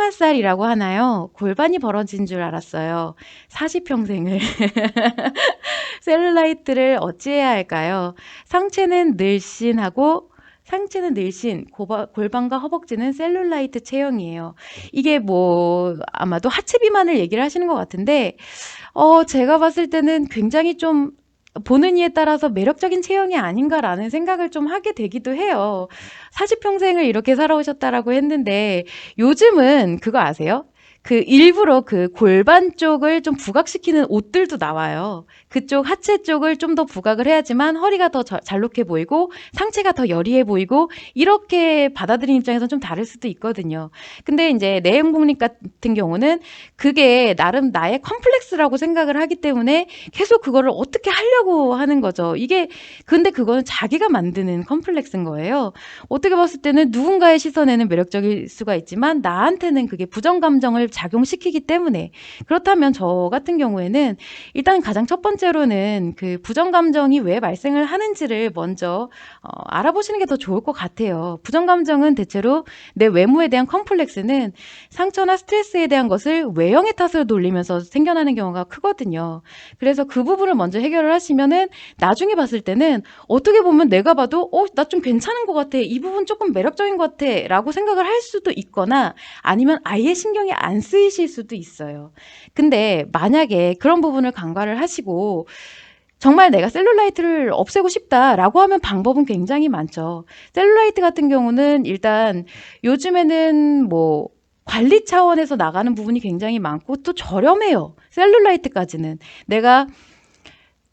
21살이라고 하나요? 골반이 벌어진 줄 알았어요. 40평생을. 셀룰라이트를 어찌해야 할까요? 상체는 늘씬하고 상체는 늘씬, 골반과 허벅지는 셀룰라이트 체형이에요. 이게 뭐 아마도 하체 비만을 얘기를 하시는 것 같은데 제가 봤을 때는 굉장히 좀 보는 이에 따라서 매력적인 체형이 아닌가라는 생각을 좀 하게 되기도 해요. 40평생을 이렇게 살아오셨다라고 했는데 요즘은 그거 아세요? 그 일부러 그 골반 쪽을 좀 부각시키는 옷들도 나와요. 그쪽 하체 쪽을 좀 더 부각을 해야지만 허리가 더 잘록해 보이고 상체가 더 여리해 보이고 이렇게 받아들이는 입장에서는 좀 다를 수도 있거든요. 근데 이제 내행복립 같은 경우는 그게 나름 나의 컴플렉스라고 생각을 하기 때문에 계속 그거를 어떻게 하려고 하는 거죠. 근데 그거는 자기가 만드는 컴플렉스인 거예요. 어떻게 봤을 때는 누군가의 시선에는 매력적일 수가 있지만 나한테는 그게 부정감정을 작용시키기 때문에 그렇다면 저 같은 경우에는 일단 가장 첫 번째로는 그 부정감정이 왜 발생을 하는지를 먼저 알아보시는 게 더 좋을 것 같아요. 부정감정은 대체로 내 외모에 대한 컴플렉스는 상처나 스트레스에 대한 것을 외형의 탓으로 돌리면서 생겨나는 경우가 크거든요. 그래서 그 부분을 먼저 해결을 하시면은 나중에 봤을 때는 어떻게 보면 내가 봐도 나 좀 괜찮은 것 같아. 이 부분 조금 매력적인 것 같아. 라고 생각을 할 수도 있거나 아니면 아예 신경이 안 쓰이실 수도 있어요. 근데 만약에 그런 부분을 간과를 하시고 정말 내가 셀룰라이트를 없애고 싶다라고 하면 방법은 굉장히 많죠. 셀룰라이트 같은 경우는 일단 요즘에는 뭐 관리 차원에서 나가는 부분이 굉장히 많고 또 저렴해요. 셀룰라이트까지는. 내가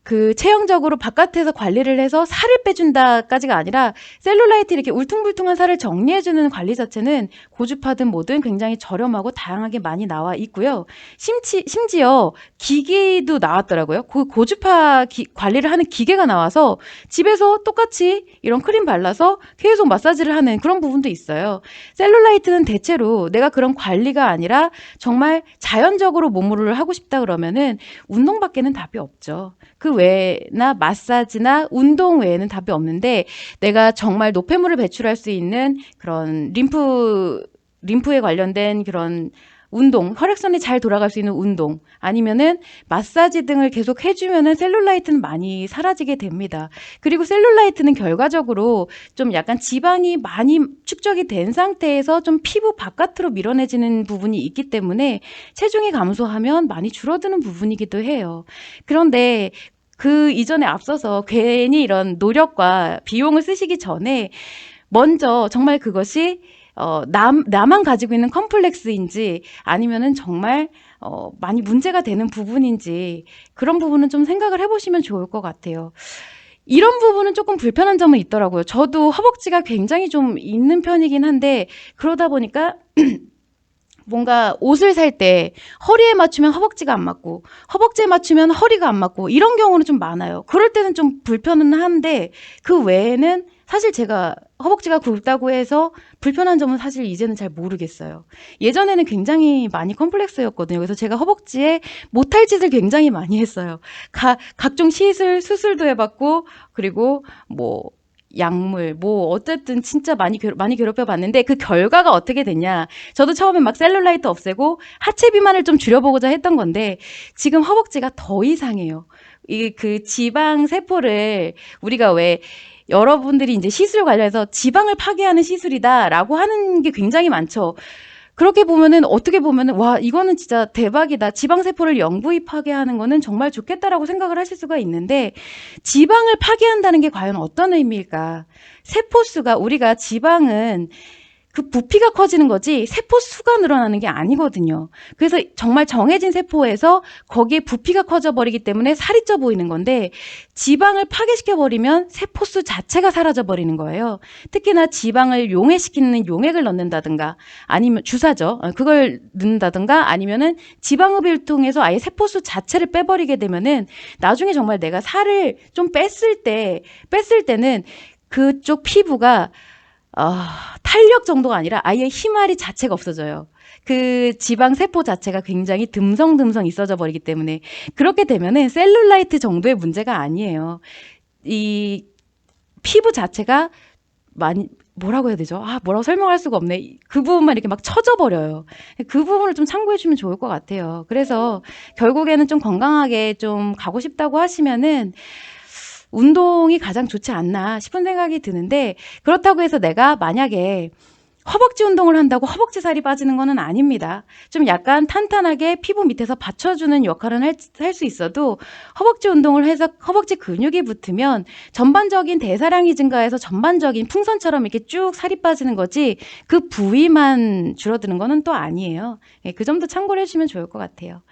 그 체형적으로 바깥에서 관리를 해서 살을 빼준다까지가 아니라 셀룰라이트 이렇게 울퉁불퉁한 살을 정리해주는 관리 자체는 고주파든 뭐든 굉장히 저렴하고 다양하게 많이 나와 있고요. 심지어 기기도 나왔더라고요. 고주파 관리를 하는 기계가 나와서 집에서 똑같이 이런 크림 발라서 계속 마사지를 하는 그런 부분도 있어요. 셀룰라이트는 대체로 내가 그런 관리가 아니라 정말 자연적으로 몸무를 하고 싶다 그러면은 운동밖에는 답이 없죠. 그 외나 마사지나 운동 외에는 답이 없는데 내가 정말 노폐물을 배출할 수 있는 그런 림프에 관련된 그런 운동, 혈액선이 잘 돌아갈 수 있는 운동 아니면은 마사지 등을 계속 해주면은 셀룰라이트는 많이 사라지게 됩니다. 그리고 셀룰라이트는 결과적으로 좀 약간 지방이 많이 축적이 된 상태에서 좀 피부 바깥으로 밀어내지는 부분이 있기 때문에 체중이 감소하면 많이 줄어드는 부분이기도 해요. 그런데 그 이전에 앞서서 괜히 이런 노력과 비용을 쓰시기 전에 먼저 정말 그것이 나만 가지고 있는 컴플렉스인지 아니면은 정말 많이 문제가 되는 부분인지 그런 부분은 좀 생각을 해보시면 좋을 것 같아요. 이런 부분은 조금 불편한 점은 있더라고요. 저도 허벅지가 굉장히 좀 있는 편이긴 한데 그러다 보니까 뭔가 옷을 살 때 허리에 맞추면 허벅지가 안 맞고 허벅지에 맞추면 허리가 안 맞고 이런 경우는 좀 많아요. 그럴 때는 좀 불편은 한데 그 외에는 사실 제가 허벅지가 굵다고 해서 불편한 점은 사실 이제는 잘 모르겠어요. 예전에는 굉장히 많이 컴플렉스였거든요. 그래서 제가 허벅지에 못할 짓을 굉장히 많이 했어요. 각종 수술도 해봤고 그리고 뭐 약물 뭐 어쨌든 진짜 많이 괴롭혀 봤는데 그 결과가 어떻게 됐냐. 저도 처음에 막 셀룰라이트 없애고 하체 비만을 좀 줄여보고자 했던 건데 지금 허벅지가 더 이상해요. 이 그 지방 세포를 우리가 왜 여러분들이 이제 시술 관련해서 지방을 파괴하는 시술이다라고 하는 게 굉장히 많죠. 그렇게 보면은 어떻게 보면은 와 이거는 진짜 대박이다. 지방세포를 영구히 파괴하는 거는 정말 좋겠다라고 생각을 하실 수가 있는데 지방을 파괴한다는 게 과연 어떤 의미일까? 세포수가 우리가 지방은 그 부피가 커지는 거지 세포 수가 늘어나는 게 아니거든요. 그래서 정말 정해진 세포에서 거기에 부피가 커져 버리기 때문에 살이 쪄 보이는 건데 지방을 파괴시켜 버리면 세포 수 자체가 사라져 버리는 거예요. 특히나 지방을 용해시키는 용액을 넣는다든가 아니면 주사죠. 그걸 넣는다든가 아니면은 지방흡입을 통해서 아예 세포 수 자체를 빼버리게 되면은 나중에 정말 내가 살을 좀 뺐을 때는 그쪽 피부가 탄력 정도가 아니라 아예 힘알이 자체가 없어져요. 그 지방 세포 자체가 굉장히 듬성듬성 있어져 버리기 때문에 그렇게 되면은 셀룰라이트 정도의 문제가 아니에요. 이 피부 자체가 많이 뭐라고 해야 되죠? 뭐라고 설명할 수가 없네. 그 부분만 이렇게 막 처져 버려요. 그 부분을 좀 참고해 주면 좋을 것 같아요. 그래서 결국에는 좀 건강하게 좀 가고 싶다고 하시면은 운동이 가장 좋지 않나 싶은 생각이 드는데, 그렇다고 해서 내가 만약에 허벅지 운동을 한다고 허벅지 살이 빠지는 거는 아닙니다. 좀 약간 탄탄하게 피부 밑에서 받쳐주는 역할은 할 수 있어도, 허벅지 운동을 해서 허벅지 근육이 붙으면 전반적인 대사량이 증가해서 전반적인 풍선처럼 이렇게 쭉 살이 빠지는 거지, 그 부위만 줄어드는 거는 또 아니에요. 예, 그 점도 참고를 해주시면 좋을 것 같아요.